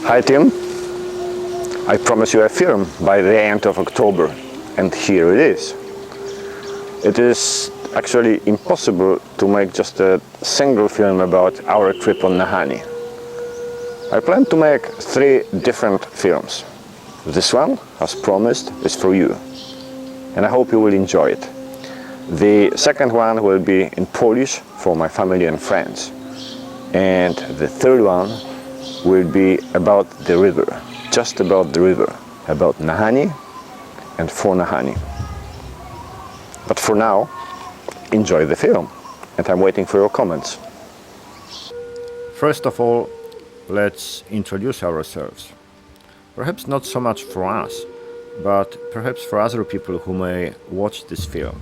Hi Tim, I promise you a film by the end of October, and here it is. It is actually impossible to make just a single film about our trip on Nahanni. I plan to make 3 different films. This one, as promised, is for you, and I hope you will enjoy it. The second one will be in Polish for my family and friends, and the third one will be about the river, just about the river, about Nahanni and for Nahanni. But for now, enjoy the film, and I'm waiting for your comments. First of all, let's introduce ourselves. Perhaps not so much for us, but perhaps for other people who may watch this film.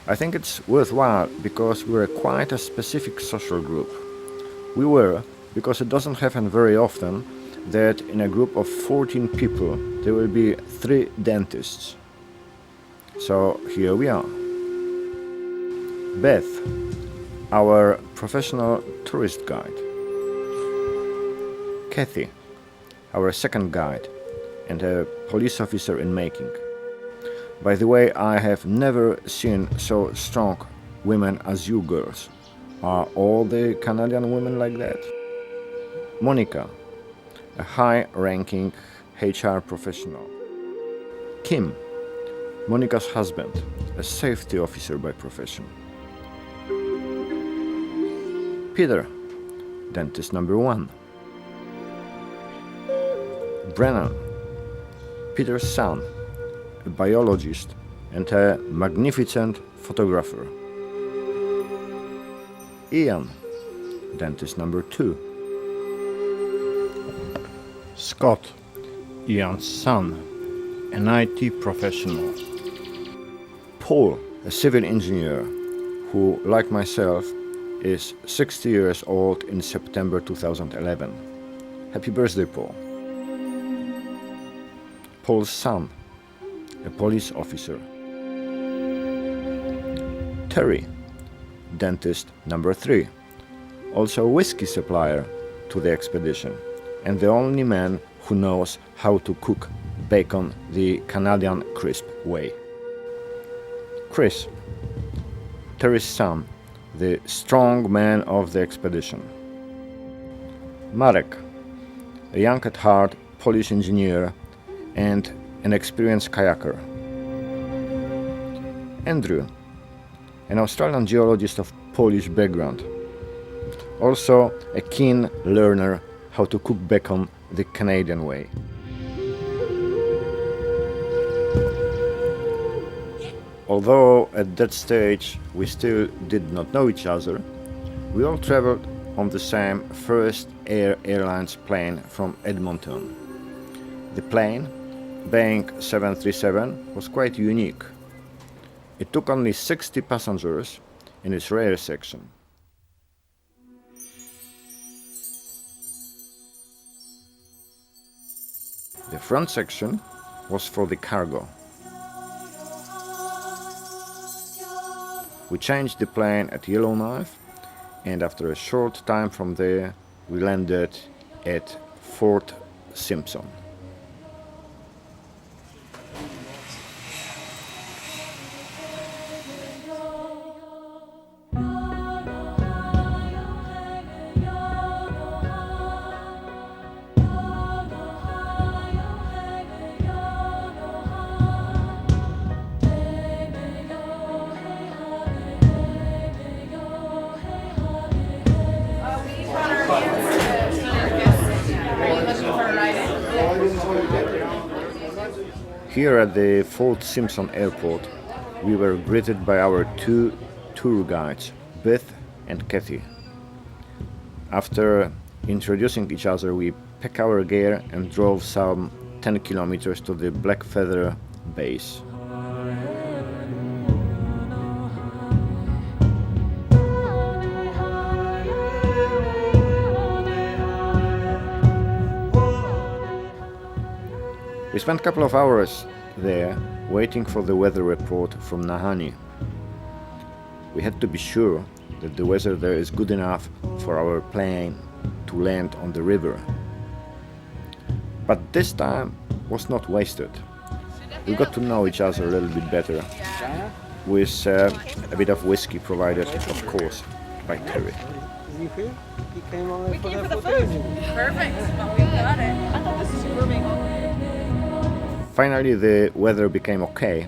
I think it's worthwhile because we're quite a specific social group. We were because it doesn't happen very often that in a group of 14 people there will be 3 dentists. So here we are. Beth, our professional tourist guide. Kathy, our second guide and a police officer in making. By the way, I have never seen so strong women as you girls. Are all the Canadian women like that? Monica, a high-ranking HR professional. Kim, Monica's husband, a safety officer by profession. Peter, dentist number 1. Brennan, Peter's son, a biologist and a magnificent photographer. Ian, dentist number 2. Scott, Ian's son, an IT professional. Paul, a civil engineer who, like myself, is 60 years old in September 2011. Happy birthday, Paul. Paul's son, a police officer. Terry, dentist number 3, also a whiskey supplier to the expedition, and the only man who knows how to cook bacon the Canadian crisp way. Chris, Terry's son, the strong man of the expedition. Marek, a young at heart Polish engineer and an experienced kayaker. Andrew, an Australian geologist of Polish background, also a keen learner how to cook bacon the Canadian way. Although at that stage we still did not know each other, we all traveled on the same First Air Airlines plane from Edmonton. The plane, Boeing 737, was quite unique. It took only 60 passengers in its rear section. The front section was for the cargo. We changed the plane at Yellowknife, and after a short time from there, we landed at Fort Simpson. Here at the Fort Simpson airport, we were greeted by our 2 tour guides, Beth and Kathy. After introducing each other, we packed our gear and drove some 10 kilometers to the Blackfeather base. We spent a couple of hours there waiting for the weather report from Nahanni. We had to be sure that the weather there is good enough for our plane to land on the river. But this time was not wasted. We got to know each other a little bit better, with a bit of whiskey provided, of course, by Terry. You here? You came on We came for the food. Perfect. Well, we got it. I thought this was grooming. Finally, the weather became okay,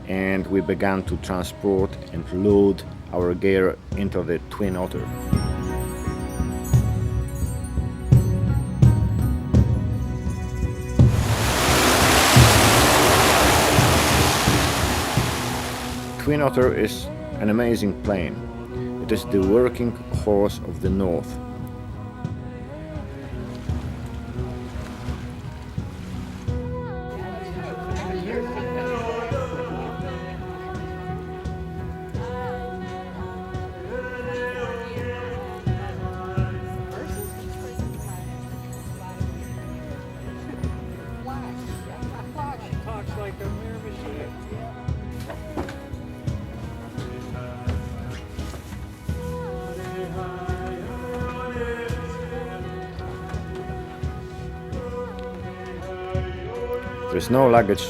and we began to transport and load our gear into the Twin Otter. Twin Otter is an amazing plane. It is the working horse of the North. Talks like a mere machine. There's no luggage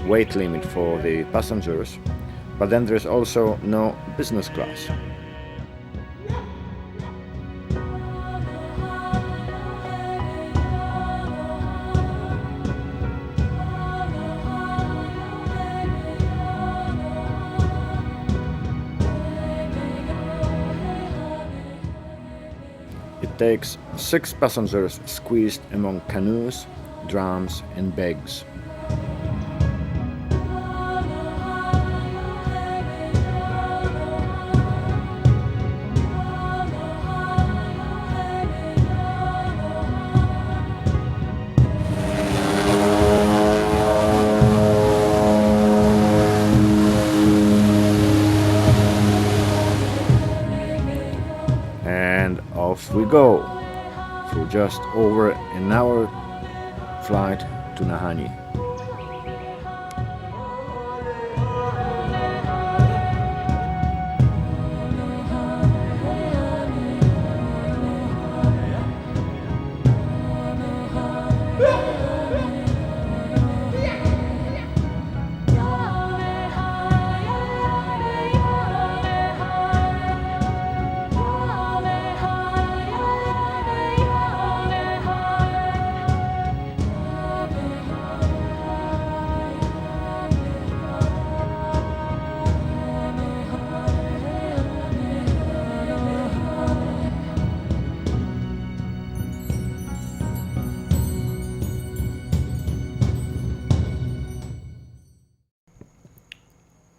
weight limit for the passengers, but then there's also no business class. It takes 6 passengers squeezed among canoes, drums and bags. And off we go for just over an hour flight to Nahanni.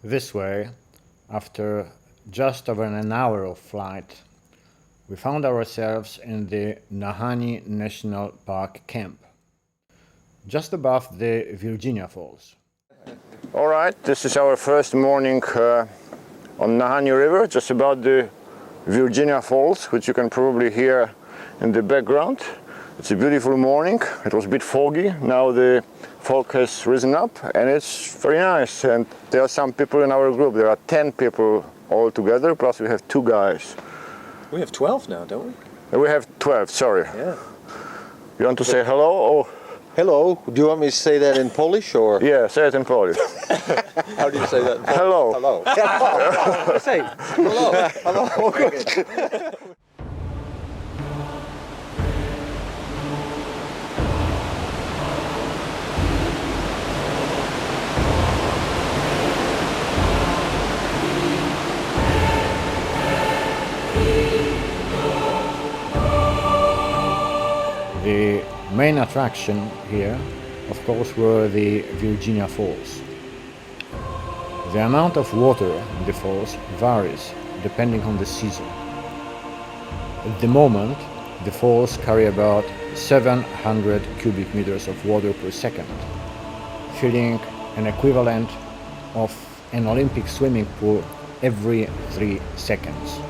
This way, after just over an hour of flight, we found ourselves in the Nahanni National Park camp, just above the Virginia Falls. All right, this is our first morning on Nahanni River, just about the Virginia Falls, which you can probably hear in the background. It's a beautiful morning. It was a bit foggy. Now the fog has risen up and it's very nice. And there are some people in our group. There are 10 people all together, plus we have 2 guys. We have 12 now, don't we? We have 12, sorry. Yeah. You want to say hello? Or? Hello. Do you want me to say that in Polish or? Yeah, say it in Polish. How do you say that in Polish? Hello. Hello. Say Hello. Hello. Good. The main attraction here, of course, were the Virginia Falls. The amount of water in the falls varies depending on the season. At the moment, the falls carry about 700 cubic meters of water per second, filling an equivalent of an Olympic swimming pool every 3 seconds.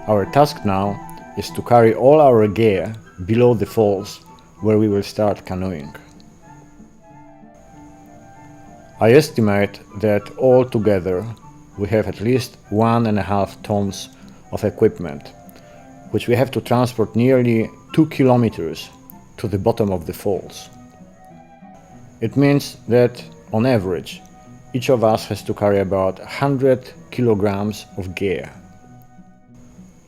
Our task now is to carry all our gear below the falls where we will start canoeing. I estimate that all together we have at least 1.5 tons of equipment, which we have to transport nearly 2 kilometers to the bottom of the falls. It means that, on average, each of us has to carry about 100 kilograms of gear.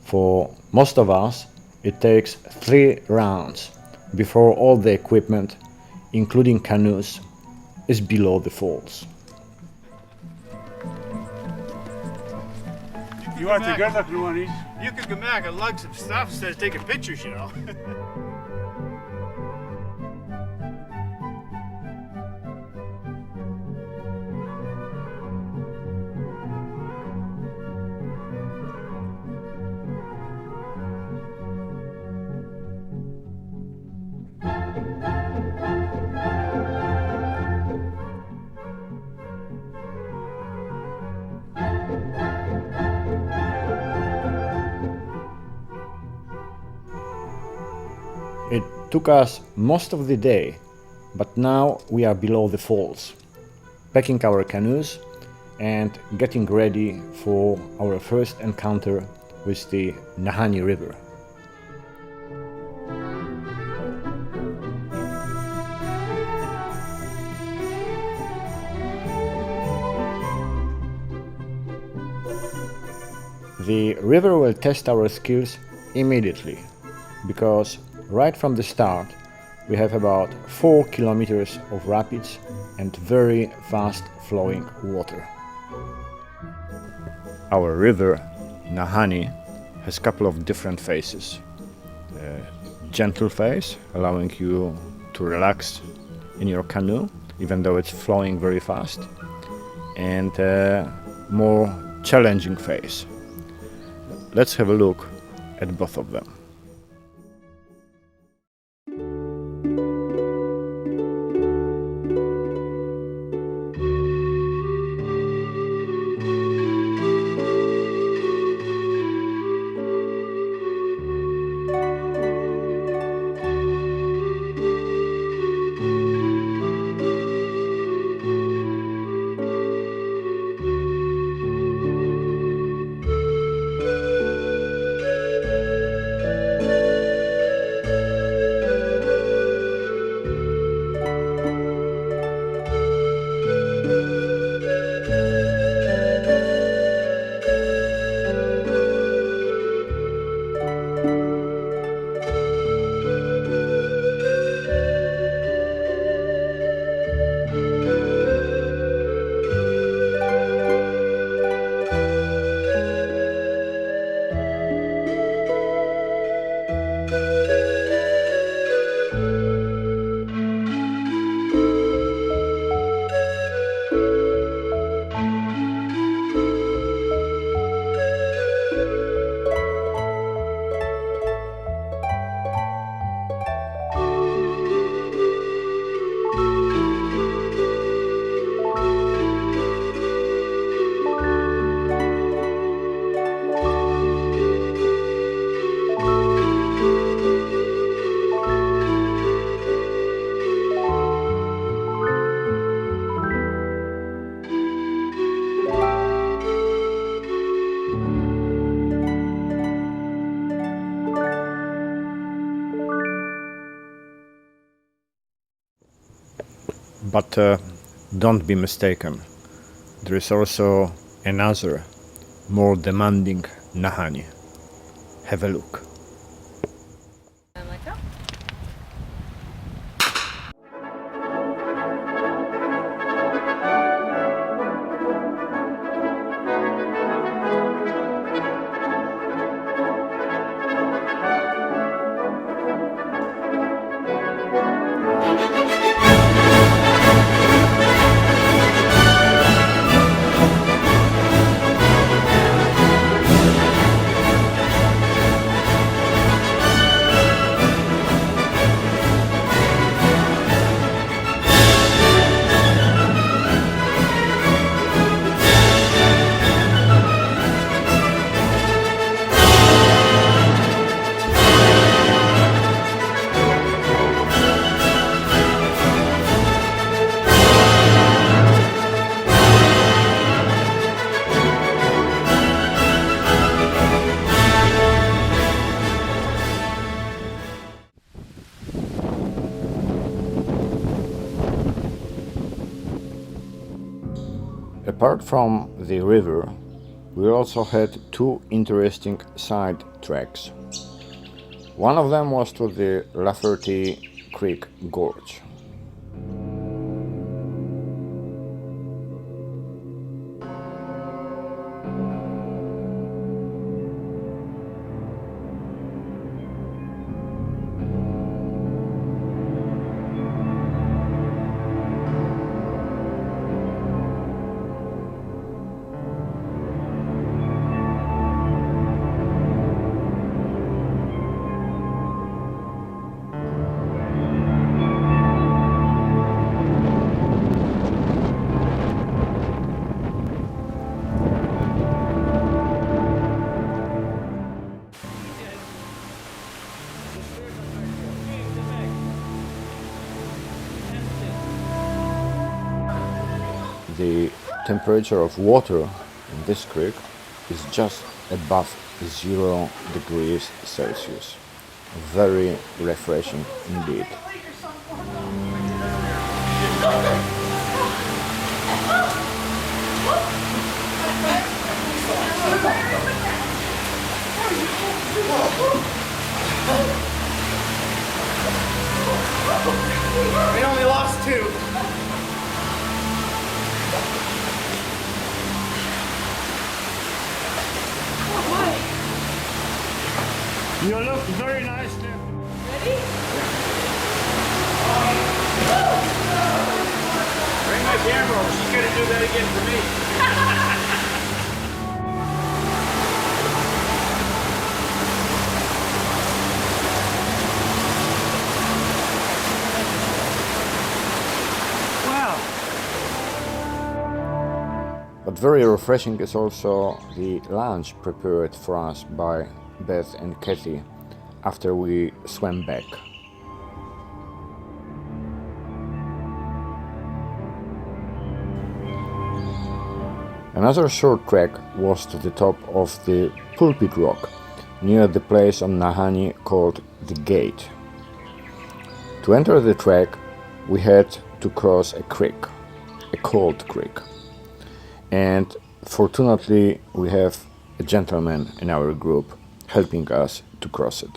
For most of us, it takes 3 rounds before all the equipment, including canoes, is below the falls. You want to get that one? You could come back and lug some stuff instead of taking pictures, you know. It took us most of the day, but now we are below the falls, packing our canoes and getting ready for our first encounter with the Nahanni River. The river will test our skills immediately, because right from the start we have about 4 kilometers of rapids and very fast flowing water. Our river, Nahanni, has a couple of different phases. A gentle phase, allowing you to relax in your canoe, even though it's flowing very fast, and a more challenging phase. Let's have a look at both of them. But don't be mistaken, there is also another, more demanding Nahanni. Have a look. And let go. Apart from the river, we also had two interesting side tracks. One of them was to the Lafferty Creek Gorge. The temperature of water in this creek is just above 0 degrees Celsius. Very refreshing indeed. We only lost 2. You look very nice there. Bring my camera over. She's gonna do that again for me. But very refreshing is also the lunch prepared for us by Beth and Kathy after we swam back. Another short trek was to the top of the Pulpit Rock, near the place on Nahanni called the Gate. To enter the trek, we had to cross a creek, a cold creek. And fortunately, we have a gentleman in our group helping us to cross it.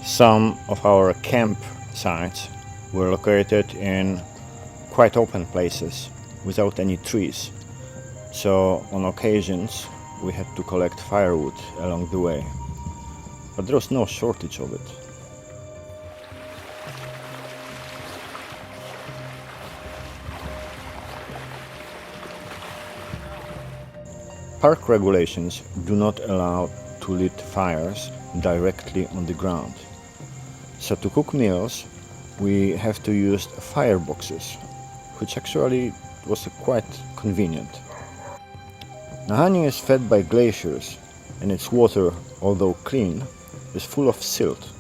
Some of our campsites were located in quite open places without any trees, so on occasions we had to collect firewood along the way, but there was no shortage of it. Park regulations do not allow to lit fires directly on the ground. So to cook meals, we have to use fireboxes, which actually was quite convenient. Nahanni is fed by glaciers, and its water, although clean, is full of silt.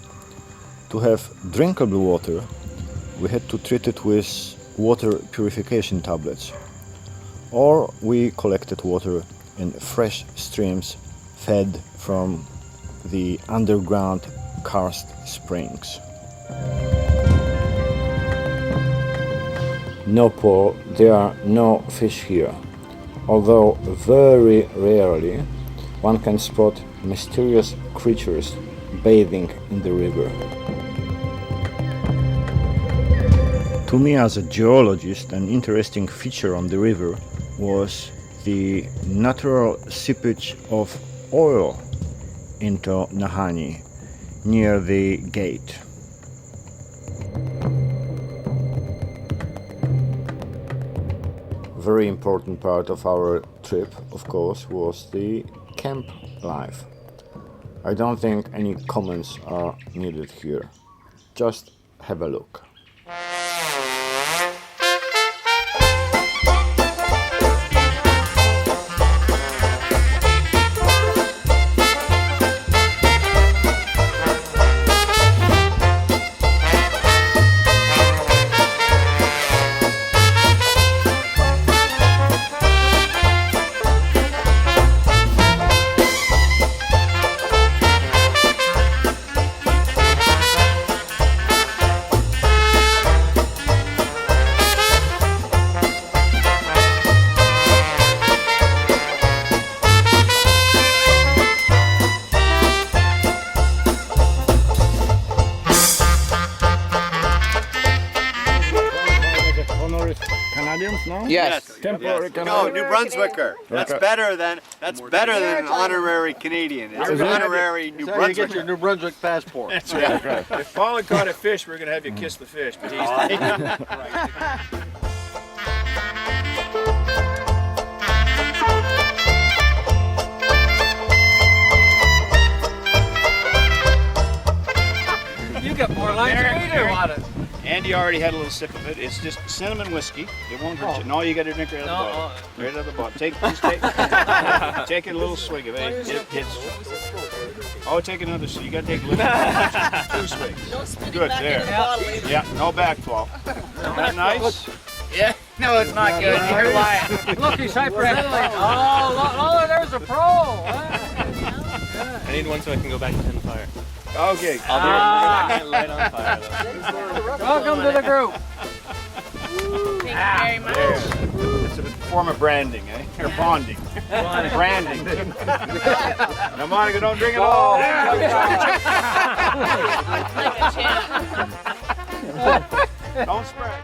To have drinkable water, we had to treat it with water purification tablets, or we collected water in fresh streams fed from the underground karst springs. No, Paul, there are no fish here, although very rarely one can spot mysterious creatures bathing in the river. To me, as a geologist, an interesting feature on the river was the natural seepage of oil into Nahanni near the gate. Very important part of our trip, of course, was the camp life. I don't think any comments are needed here. Just have a look. Canadians now? Yes. Temporary No, Canadian? New Brunswicker. That's better than an honorary Canadian. It's an honorary New So you get your Brunswicker. New Brunswick passport. That's right. If Paul caught a fish, we're gonna have you kiss the fish, but he's You got more lines than we do on it. Andy already had a little sip of it. It's just cinnamon whiskey. It won't hurt you. No, you got to drink right out of the bottle. Right out of the bottle. Take a little swig of it. Oh, take another swig. You got to take a little. 2 swigs. No spitting Good, back there. in the bottle either. Yeah, no backflow. Isn't that nice? Yeah. No, it's not good. You're lying. Look, he's hyperventilating. Oh, there's a pro. I need one so I can go back to 10 fire. Okay. I'll be light on fire though. Welcome to the group. Thank you very much. It's a form of branding, eh? Or bonding. Branding. Now, Monica, don't drink it all. Like a champ. Don't spread.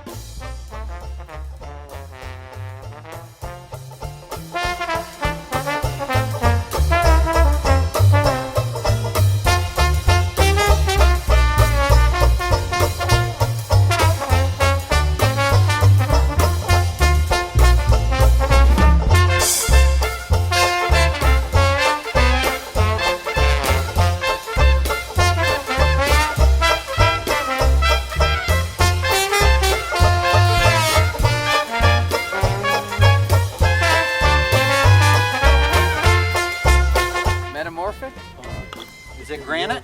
Metamorphic? Is it granite?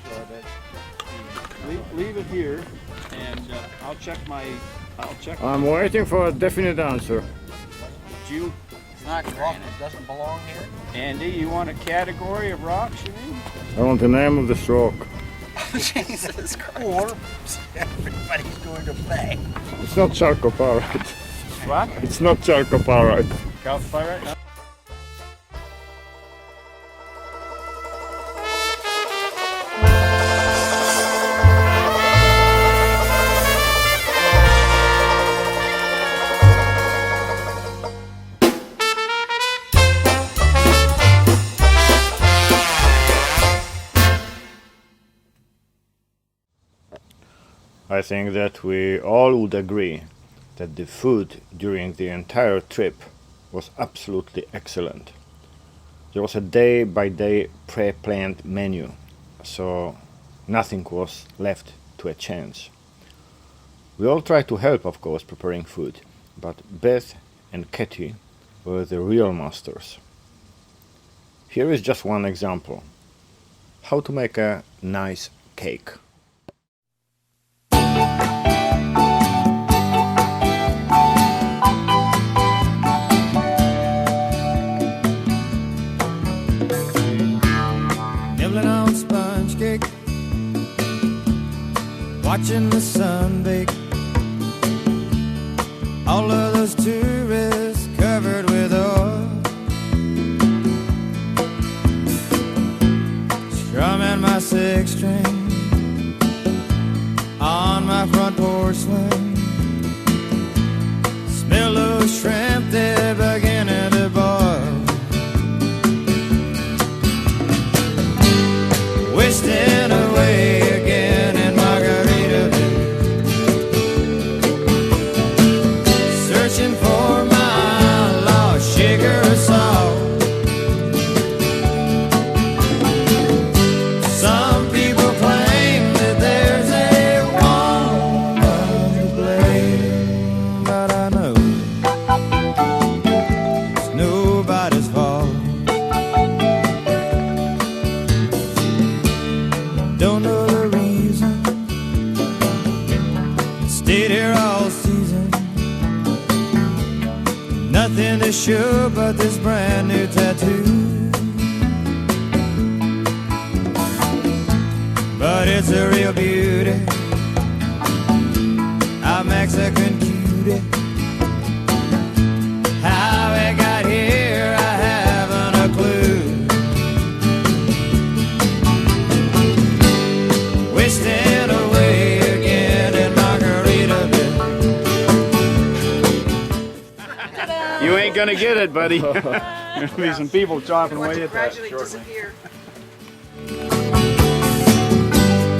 Leave it here, and I'll check. I'm waiting for a definite answer. You, It's not granite. It doesn't belong here. Andy, you want a category of rocks, you mean? I want the name of this rock. Jesus Christ. Everybody's going to bang. It's not chalcopyrite. What? It's not chalcopyrite. Calcopyrite? No? I think that we all would agree that the food during the entire trip was absolutely excellent. There was a day-by-day pre-planned menu, so nothing was left to a chance. We all tried to help, of course, preparing food, but Beth and Katie were the real masters. Here is just one example. How to make a nice cake. watching the sun bake. All of those tourists covered with oil, strumming my six string on my front porch swing. Smell those shrimp, they're beginning to boil. Wasting away again in Margaritaville, searching for my lost sugar of salt. Some people claim that there's a woman to blame, but I know it's nobody's fault. Don't know the reason, stayed here all season. Nothing to show but this brand new tattoo, but it's a real beauty, a Mexican cutie. How it got here, I haven't a clue. Wasting away again in Margaritaville. You ain't gonna get it, buddy. There's gonna be some people chopping away at that. Gradually disappear.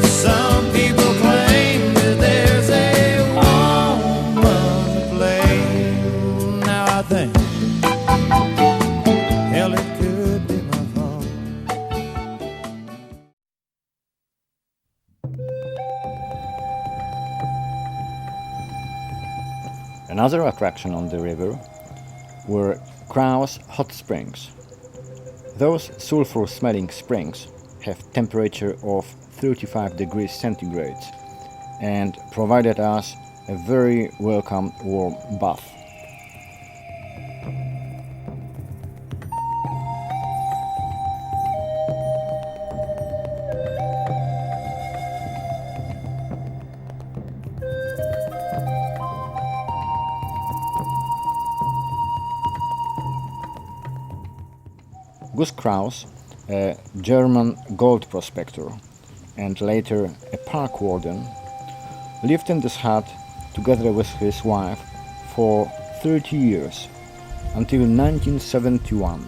Some people claim that there's a woman to blame. Now I think, hell, it could be my fault. Another attraction on the river were Krau's hot springs. Those sulfur-smelling springs have temperature of 35 degrees centigrade and provided us a very welcome warm bath. Gus Kraus, a German gold prospector and later a park warden, lived in this hut together with his wife for 30 years, until 1971.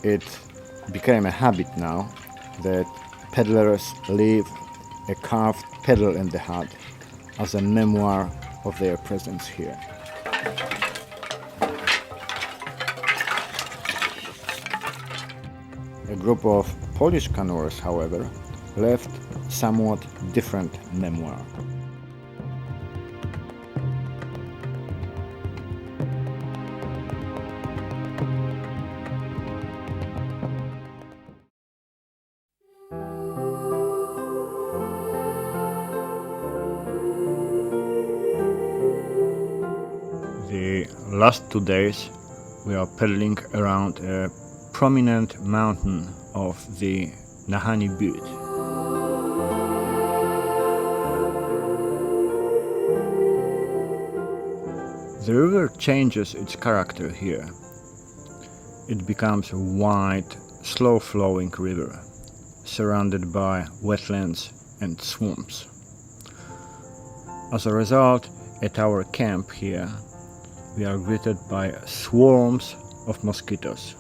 It became a habit now that peddlers leave a carved pedal in the hut as a memoir of their presence here. A group of Polish canoers, however, left somewhat different memoir. The last 2 days we are pedaling around a prominent mountain of the Nahanni butte. The river changes its character here. It becomes a wide, slow-flowing river, surrounded by wetlands and swamps. As a result, at our camp here, we are greeted by swarms of mosquitoes.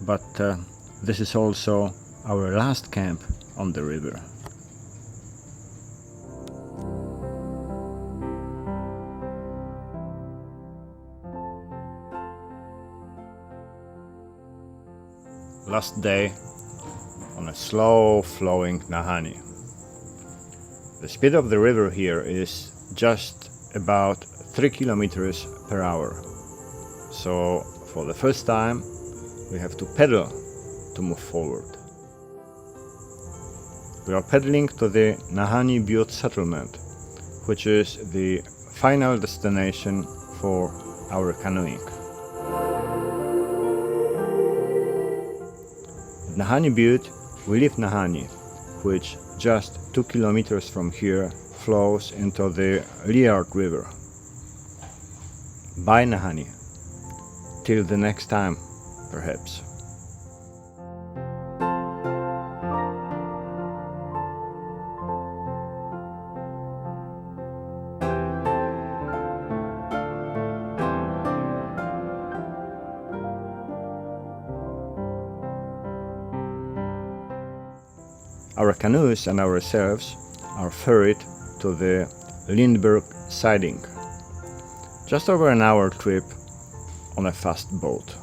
But this is also our last camp on the river. Last day on a slow flowing Nahanni. The speed of the river here is just about 3 kilometers per hour. So for the first time we have to pedal to move forward. We are pedaling to the Nahanni Butte settlement, which is the final destination for our canoeing. At Nahanni Butte we leave Nahanni, which just 2 kilometers from here flows into the Liard River. Bye Nahanni, till the next time, perhaps. Our canoes and ourselves are ferried to the Lindbergh siding. Just over an hour trip on a fast boat.